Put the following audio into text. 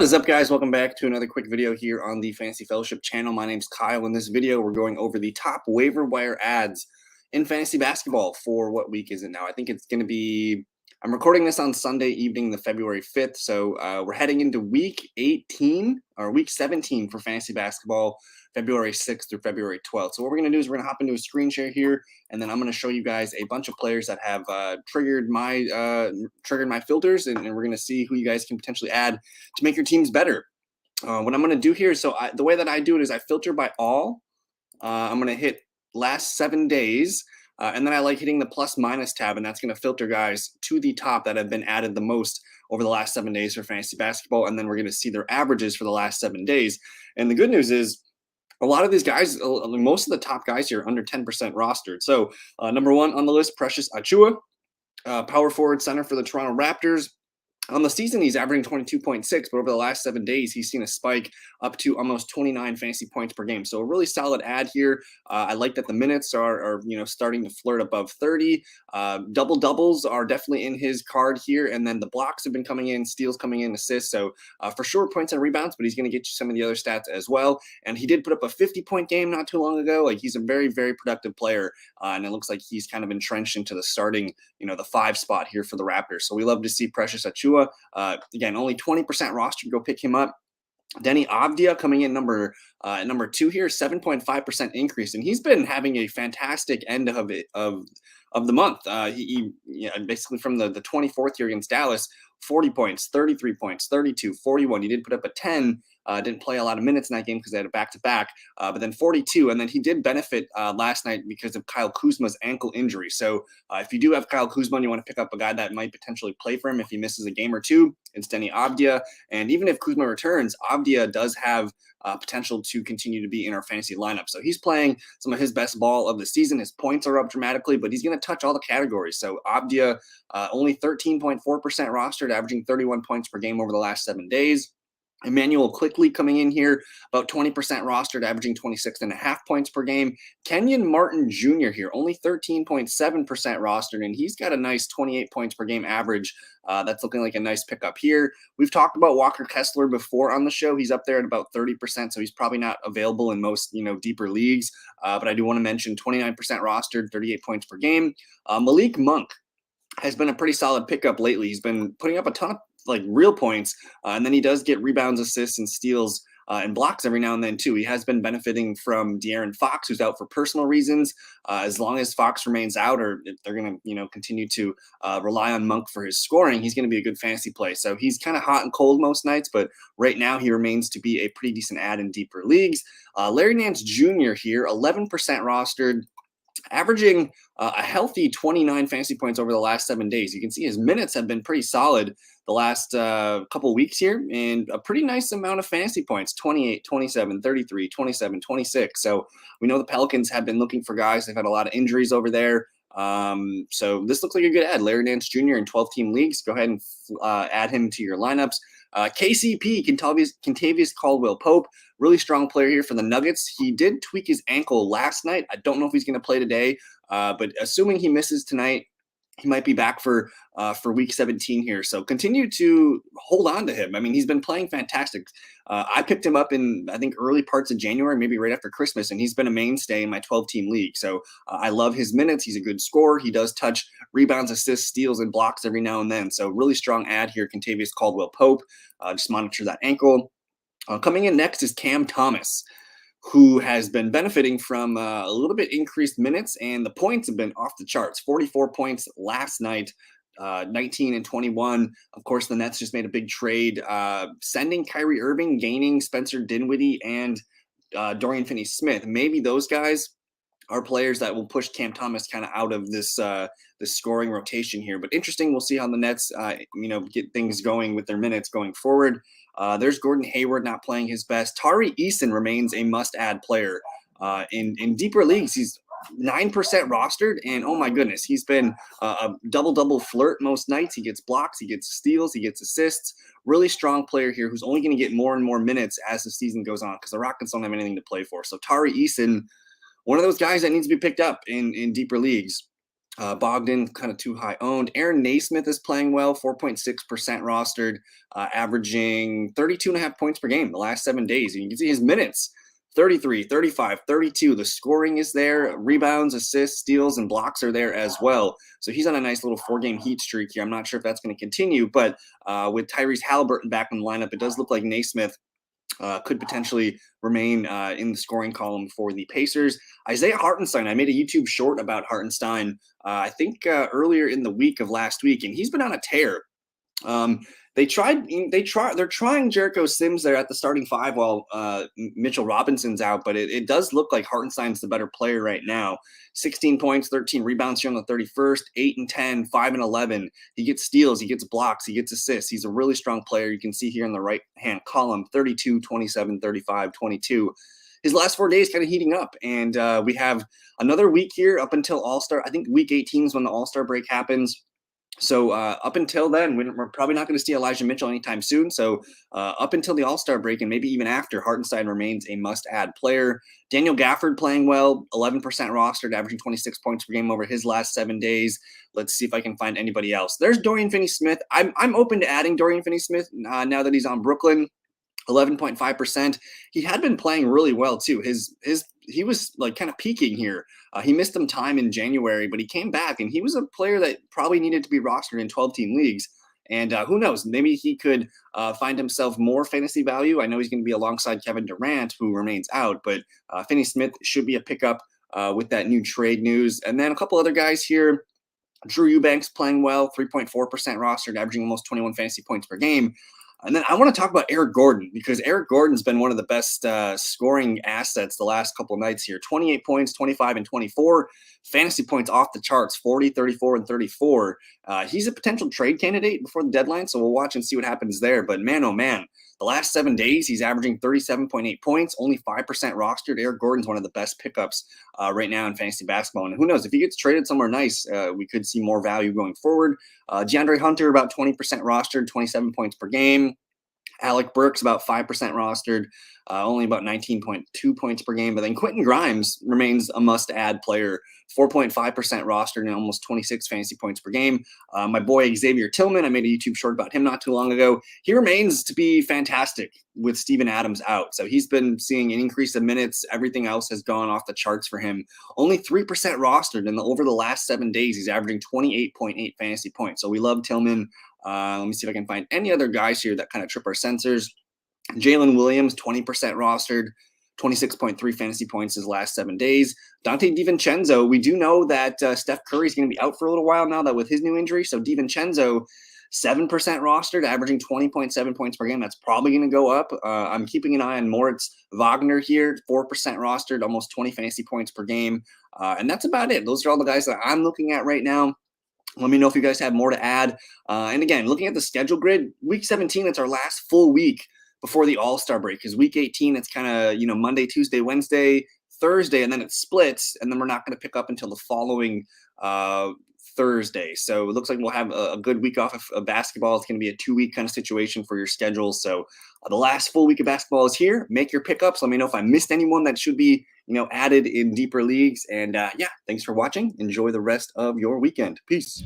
What is up, guys? Welcome back to another quick video here on the Fantasy Fellowship channel. My name's Kyle. In this video, we're going over the top waiver wire ads in fantasy basketball for what week is it now? I think it's going to be, I'm recording this on Sunday evening, the February 5th. So we're heading into week 18 or week 17 for fantasy basketball, February 6th through February 12th. So what we're going to do is we're going to hop into a screen share here, and then I'm going to show you guys a bunch of players that have triggered my filters, and we're going to see who you guys can potentially add to make your teams better. What I'm going to do here, so the way that I do it is I filter by all. I'm going to hit last 7 days, and then I like hitting the plus minus tab, and that's going to filter guys to the top that have been added the most over the last 7 days for fantasy basketball, and then we're going to see their averages for the last 7 days. And the good news is a lot of these guys, most of the top guys here are under 10% rostered. So number one on the list, Precious Achiuwa, power forward center for the Toronto Raptors. On the season, he's averaging 22.6, but over the last 7 days, he's seen a spike up to almost 29 fantasy points per game. So a really solid ad here. I like that the minutes are starting to flirt above 30. Double doubles are definitely in his card here, and then the blocks have been coming in, steals coming in, assists. So for sure, points and rebounds, but he's going to get you some of the other stats as well. And he did put up a 50-point game not too long ago. Like, he's a very, very productive player, and it looks like he's kind of entrenched into the starting, the 5 spot here for the Raptors. So we love to see Precious Achiuwa. Again, only 20% rostered. Go pick him up. Deni Avdija coming in number 2 here, 7.5% increase, and he's been having a fantastic end of the month. He basically from the 24th here against Dallas, 40 points, 33 points, 32, 41. He did put up a 10. Didn't play a lot of minutes in that game because they had a back-to-back, but then 42. And then he did benefit last night because of Kyle Kuzma's ankle injury. So if you do have Kyle Kuzma and you want to pick up a guy that might potentially play for him if he misses a game or two, it's Deni Avdija. And even if Kuzma returns, Avdija does have potential to continue to be in our fantasy lineup. So he's playing some of his best ball of the season. His points are up dramatically, but he's going to touch all the categories. So Avdija only 13.4% rostered, averaging 31 points per game over the last 7 days. Emmanuel Quickly coming in here, about 20% rostered, averaging 26.5 points per game. Kenyon Martin Jr. here, only 13.7% rostered, and he's got a nice 28 points per game average. That's looking like a nice pickup here. We've talked about Walker Kessler before on the show. He's up there at about 30%, so he's probably not available in most, deeper leagues. But I do want to mention 29% rostered, 38 points per game. Malik Monk has been a pretty solid pickup lately. He's been putting up a ton of real points, and then he does get rebounds, assists, and steals and blocks every now and then too. He has been benefiting from De'Aaron Fox, who's out for personal reasons. As long as Fox remains out, or if they're going to continue to rely on Monk for his scoring, he's going to be a good fantasy play. So he's kind of hot and cold most nights, but right now he remains to be a pretty decent add in deeper leagues. Larry Nance Jr. here, 11% rostered, averaging a healthy 29 fantasy points over the last 7 days. You can see his minutes have been pretty solid the last couple of weeks here, and a pretty nice amount of fantasy points, 28, 27, 33, 27, 26. So we know the Pelicans have been looking for guys. They've had a lot of injuries over there. So this looks like a good ad. Larry Nance Jr. in 12-team leagues. Go ahead and add him to your lineups. KCP, Kentavious Caldwell-Pope, really strong player here for the Nuggets. He did tweak his ankle last night. I don't know if he's going to play today, but assuming he misses tonight, he might be back for week 17 here. So continue to hold on to him. I mean, he's been playing fantastic. I picked him up in, I think, early parts of January, maybe right after Christmas, and he's been a mainstay in my 12-team league. So I love his minutes. He's a good scorer. He does touch rebounds, assists, steals, and blocks every now and then. So really strong ad here, Kentavious Caldwell-Pope. Just monitor that ankle. Coming in next is Cam Thomas, who has been benefiting from a little bit increased minutes, and the points have been off the charts. 44 points last night, 19 and 21. Of course, the Nets just made a big trade, sending Kyrie Irving, gaining Spencer Dinwiddie and Dorian Finney-Smith. Maybe those guys are players that will push Cam Thomas kind of out of this scoring rotation here. But interesting, we'll see how the Nets get things going with their minutes going forward. There's Gordon Hayward not playing his best. Tari Eason remains a must-add player. In deeper leagues, he's 9% rostered, and oh my goodness, he's been a double-double flirt most nights. He gets blocks, he gets steals, he gets assists. Really strong player here who's only going to get more and more minutes as the season goes on because the Rockets don't have anything to play for. So Tari Eason, one of those guys that needs to be picked up in deeper leagues. Bogdan, kind of too high owned. Aaron Naismith is playing well, 4.6% rostered, averaging 32.5 points per game the last 7 days. And you can see his minutes 33, 35, 32. The scoring is there. Rebounds, assists, steals, and blocks are there as well. So he's on a nice little 4-game heat streak here. I'm not sure if that's going to continue, but with Tyrese Halliburton back in the lineup, it does look like Naismith could potentially remain in the scoring column for the Pacers. Isaiah Hartenstein, I made a YouTube short about Hartenstein, I think earlier in the week of last week, and he's been on a tear. They're trying Jericho Sims there at the starting 5 while Mitchell Robinson's out, but it does look like Hartenstein's the better player right now. 16 points, 13 rebounds here on the 31st, 8 and 10, 5 and 11. He gets steals, he gets blocks, he gets assists. He's a really strong player. You can see here in the right-hand column, 32, 27, 35, 22. His last 4 days kind of heating up, and we have another week here up until All-Star. I think week 18 is when the All-Star break happens. So up until then, we're probably not going to see Elijah Mitchell anytime soon. So up until the All-Star break and maybe even after, Hartenstein remains a must-add player. Daniel Gafford playing well, 11% rostered, averaging 26 points per game over his last 7 days. Let's see if I can find anybody else. There's Dorian Finney-Smith. I'm open to adding Dorian Finney-Smith now that he's on Brooklyn. 11.5%. He had been playing really well too. He was like kind of peaking here. He missed some time in January, but he came back, and he was a player that probably needed to be rostered in 12-team leagues. And who knows, maybe he could find himself more fantasy value. I know he's going to be alongside Kevin Durant, who remains out, but Finney-Smith should be a pickup with that new trade news. And then a couple other guys here. Drew Eubanks playing well, 3.4% rostered, averaging almost 21 fantasy points per game. And then I want to talk about Eric Gordon, because Eric Gordon's been one of the best scoring assets the last couple of nights here. 28 points, 25 and 24. Fantasy points off the charts, 40, 34, and 34. He's a potential trade candidate before the deadline, so we'll watch and see what happens there. But man, oh man, the last 7 days, he's averaging 37.8 points, only 5% rostered. Eric Gordon's one of the best pickups right now in fantasy basketball. And who knows, if he gets traded somewhere nice, we could see more value going forward. DeAndre Hunter, about 20% rostered, 27 points per game. Alec Burks, about 5% rostered, only about 19.2 points per game. But then Quentin Grimes remains a must-add player, 4.5% rostered and almost 26 fantasy points per game. My boy Xavier Tillman, I made a YouTube short about him not too long ago. He remains to be fantastic with Steven Adams out. So he's been seeing an increase of minutes. Everything else has gone off the charts for him. Only 3% rostered, and over the last 7 days, he's averaging 28.8 fantasy points. So we love Tillman. Let me see if I can find any other guys here that kind of trip our sensors. Jalen Williams, 20% rostered, 26.3 fantasy points his last 7 days. Dante DiVincenzo, we do know that Steph Curry is going to be out for a little while now that with his new injury. So DiVincenzo, 7% rostered, averaging 20.7 points per game. That's probably going to go up. I'm keeping an eye on Moritz Wagner here, 4% rostered, almost 20 fantasy points per game. And that's about it. Those are all the guys that I'm looking at right now. Let me know if you guys have more to add. And again, looking at the schedule grid, week 17, it's our last full week before the All-Star break, because week 18, it's kind of, Monday, Tuesday, Wednesday, Thursday, and then it splits, and then we're not going to pick up until the following Thursday. So it looks like we'll have a good week off of basketball. It's going to be a 2-week kind of situation for your schedule. So the last full week of basketball is here. Make your pickups. Let me know if I missed anyone that should be, added in deeper leagues. And yeah, thanks for watching. Enjoy the rest of your weekend. Peace.